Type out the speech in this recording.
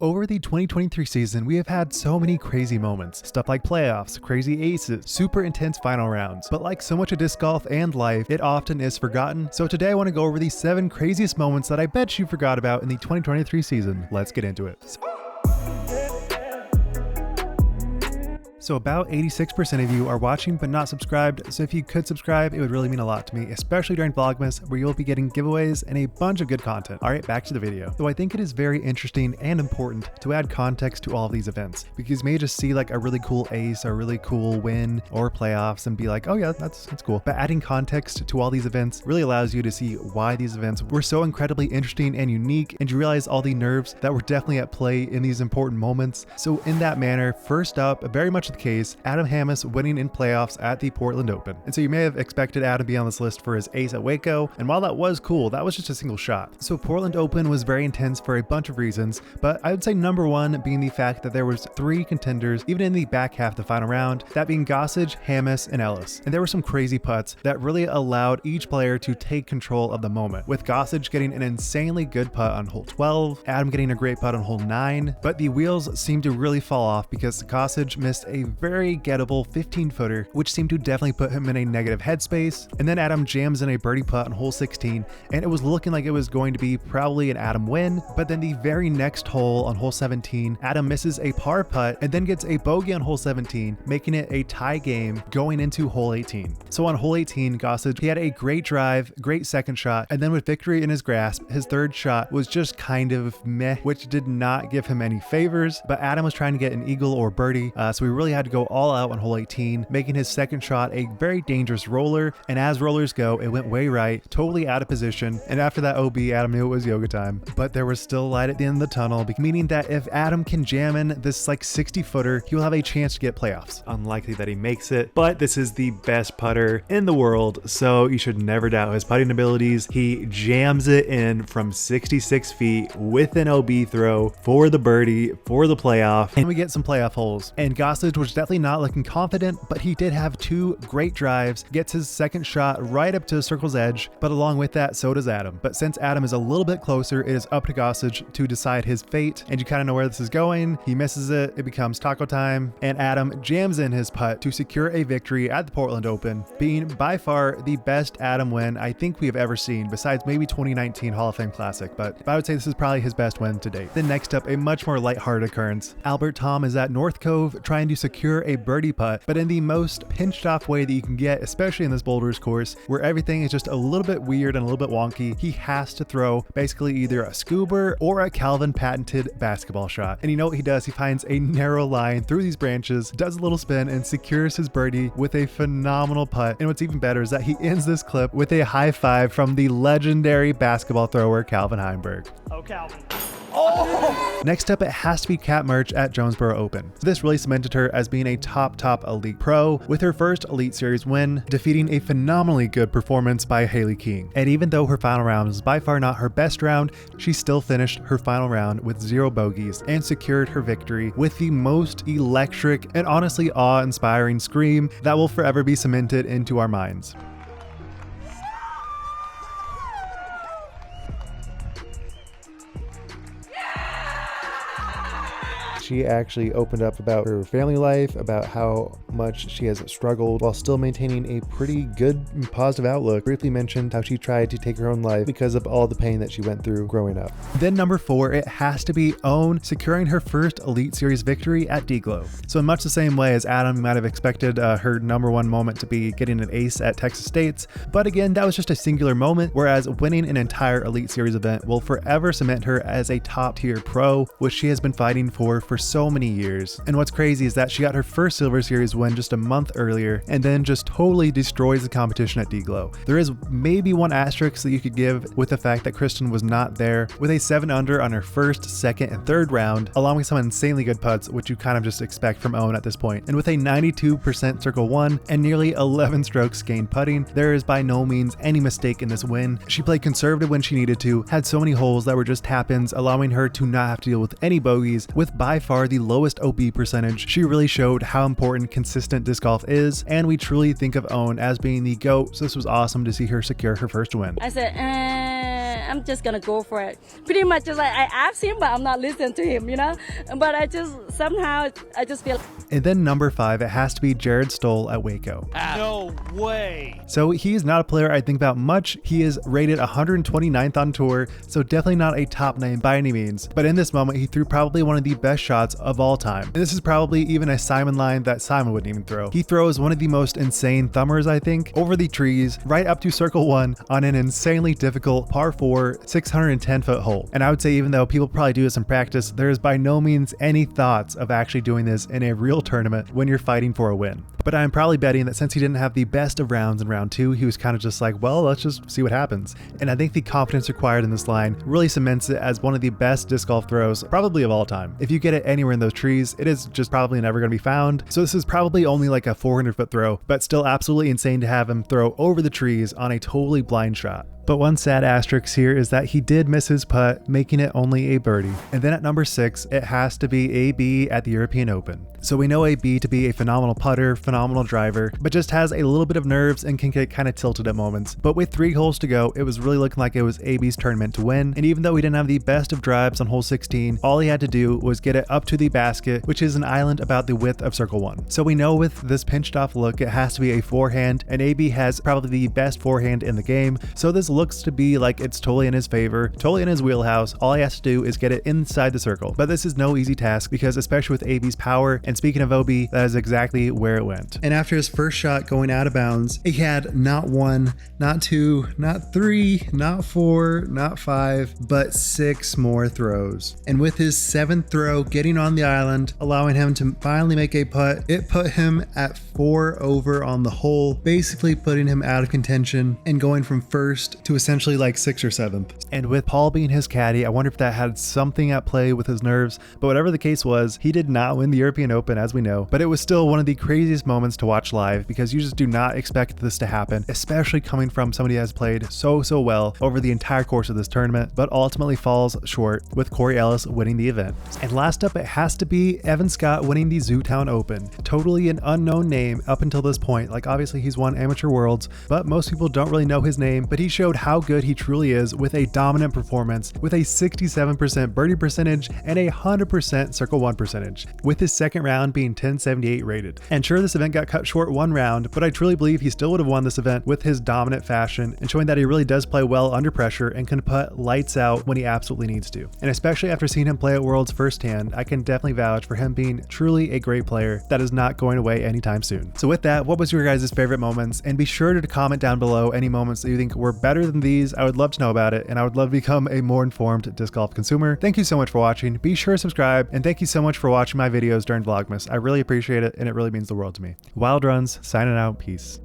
Over the 2023 season, we have had so many crazy moments. Stuff like playoffs, crazy aces, super intense final rounds. But like so much of disc golf and life, it often is forgotten. So today I want to go over the 7 craziest moments that I bet you forgot about in the 2023 season. Let's get into it. So about 86% of you are watching but not subscribed, so if you could subscribe, it would really mean a lot to me, especially during Vlogmas, where you'll be getting giveaways and a bunch of good content. Alright, back to the video. So I think it is very interesting and important to add context to all of these events, because you may just see like a really cool ace or a really cool win or playoffs and be like, oh yeah, that's cool. But adding context to all these events really allows you to see why these events were so incredibly interesting and unique, and you realize all the nerves that were definitely at play in these important moments. So in that manner, first up, very much the case, Adam Hammes winning in playoffs at the Portland Open. And so you may have expected Adam to be on this list for his ace at WACO, and while that was cool, that was just a single shot. So Portland Open was very intense for a bunch of reasons, but I would say number one being the fact that there was 3 contenders even in the back half of the final round, that being Gossage, Hammes, and Ellis. And there were some crazy putts that really allowed each player to take control of the moment, with Gossage getting an insanely good putt on hole 12, Adam getting a great putt on hole 9, but the wheels seemed to really fall off because Gossage missed a very gettable 15-footer, which seemed to definitely put him in a negative headspace. And then Adam jams in a birdie putt on hole 16, and it was looking like it was going to be probably an Adam win, but then the very next hole on hole 17, Adam misses a par putt and then gets a bogey on hole 17, making it a tie game going into hole 18. So on hole 18, Gossage, he had a great drive, great second shot, and then with victory in his grasp, his third shot was just kind of meh, which did not give him any favors, but Adam was trying to get an eagle or birdie, so he really had to go all out on hole 18, making his second shot a very dangerous roller, and as rollers go, it went way right, totally out of position, and after that OB, Adam knew it was yoga time. But there was still light at the end of the tunnel, meaning that if Adam can jam in this like 60-footer, he will have a chance to get playoffs. Unlikely that he makes it, but this is the best putter in the world, so you should never doubt his putting abilities. He jams it in from 66 feet with an OB throw for the birdie, for the playoff, and we get some playoff holes. And Gossage was definitely not looking confident, but he did have 2 great drives, gets his second shot right up to the circle's edge, but along with that, so does Adam. But since Adam is a little bit closer, it is up to Gossage to decide his fate, and you kind of know where this is going. He misses it, it becomes taco time, and Adam jams in his putt to secure a victory at the Portland Open, being by far the best Adam win I think we have ever seen, besides maybe 2019 Hall of Fame Classic, but I would say this is probably his best win to date. Then next up, a much more lighthearted occurrence. Albert Tamm is at North Cove trying to secure a birdie putt, but in the most pinched off way that you can get, especially in this boulders course, where everything is just a little bit weird and a little bit wonky. He has to throw basically either a scuba or a Calvin patented basketball shot. And you know what he does? He finds a narrow line through these branches, does a little spin, and secures his birdie with a phenomenal putt. And what's even better is that he ends this clip with a high five from the legendary basketball thrower Calvin Heimberg. Oh, Calvin. Oh! Next up, it has to be Kat Mertsch at Jonesboro Open. This really cemented her as being a top elite pro, with her first Elite Series win, defeating a phenomenally good performance by Haley King. And even though her final round was by far not her best round, she still finished her final round with 0 bogeys and secured her victory with the most electric and honestly awe-inspiring scream that will forever be cemented into our minds. She actually opened up about her family life, about how much she has struggled while still maintaining a pretty good and positive outlook. Briefly mentioned how she tried to take her own life because of all the pain that she went through growing up. Then number 4, it has to be Ohh securing her first Elite Series victory at DGLO. So in much the same way as Adam, you might have expected her number 1 moment to be getting an ace at Texas State's, but again, that was just a singular moment, whereas winning an entire Elite Series event will forever cement her as a top tier pro, which she has been fighting for so many years. And what's crazy is that she got her first Silver Series win just a month earlier and then just totally destroys the competition at DGLO. There is maybe one asterisk that you could give with the fact that Kristen was not there, with a 7 under on her first, second, and third round, along with some insanely good putts, which you kind of just expect from Ohh at this point. And with a 92% circle 1 and nearly 11 strokes gained putting, there is by no means any mistake in this win. She played conservative when she needed to, had so many holes that were just tap-ins, allowing her to not have to deal with any bogeys, with by far the lowest OB percentage. She really showed how important consistent disc golf is, and we truly think of Ohh as being the GOAT, so this was awesome to see her secure her first win. I said, I'm just gonna go for it. Pretty much just like I asked him, but I'm not listening to him, you know? But I just feel. And then number 5, it has to be Jared Stoll at WACO. No way. So he is not a player I think about much. He is rated 129th on tour, so definitely not a top name by any means. But in this moment, he threw probably one of the best shots of all time. And this is probably even a Simon line that Simon wouldn't even throw. He throws one of the most insane thumbers, I think, over the trees, right up to circle 1 on an insanely difficult par 4, 610-foot hole. And I would say even though people probably do this in practice, there is by no means any thoughts of actually doing this in a real tournament when you're fighting for a win. But I'm probably betting that since he didn't have the best of rounds in round 2, he was kind of just like, well, let's just see what happens. And I think the confidence required in this line really cements it as one of the best disc golf throws probably of all time. If you get it anywhere in those trees, it is just probably never going to be found. So this is probably only like a 400-foot throw, but still absolutely insane to have him throw over the trees on a totally blind shot. But one sad asterisk here is that he did miss his putt, making it only a birdie. And then at number 6, it has to be AB at the European Open. So we know AB to be a phenomenal putter, phenomenal driver, but just has a little bit of nerves and can get kind of tilted at moments. But with 3 holes to go, it was really looking like it was AB's tournament to win. And even though he didn't have the best of drives on hole 16, all he had to do was get it up to the basket, which is an island about the width of circle 1. So we know with this pinched off look, it has to be a forehand, and AB has probably the best forehand in the game. So this looks to be like it's totally in his favor, totally in his wheelhouse. All he has to do is get it inside the circle. But this is no easy task because especially with AB's power, and speaking of OB, that is exactly where it went. And after his first shot going out of bounds, he had not 1, not 2, not 3, not 4, not 5, but 6 more throws. And with his 7th throw getting on the island, allowing him to finally make a putt, it put him at 4 over on the hole, basically putting him out of contention and going from first to essentially like 6th or 7th. And with Paul being his caddy, I wonder if that had something at play with his nerves, but whatever the case was, he did not win the European Open as we know, but it was still one of the craziest moments to watch live because you just do not expect this to happen, especially coming from somebody that has played so well over the entire course of this tournament, but ultimately falls short with Corey Ellis winning the event. And last up, it has to be Evan Scott winning the Zootown Open. Totally an unknown name up until this point. Like obviously he's won Amateur Worlds, but most people don't really know his name, but he showed how good he truly is with a dominant performance with a 67% birdie percentage and a 100% circle 1 percentage, with his second round being 1078 rated. And sure, this event got cut short 1 round, but I truly believe he still would have won this event with his dominant fashion and showing that he really does play well under pressure and can put lights out when he absolutely needs to. And especially after seeing him play at Worlds firsthand, I can definitely vouch for him being truly a great player that is not going away anytime soon. So with that, what was your guys' favorite moments? And be sure to comment down below any moments that you think were better than these. I would love to know about it, and I would love to become a more informed disc golf consumer. Thank you so much for watching. Be sure to subscribe, and thank you so much for watching my videos during Vlogmas. I really appreciate it, and it really means the world to me. Wild Runs, signing out. Peace.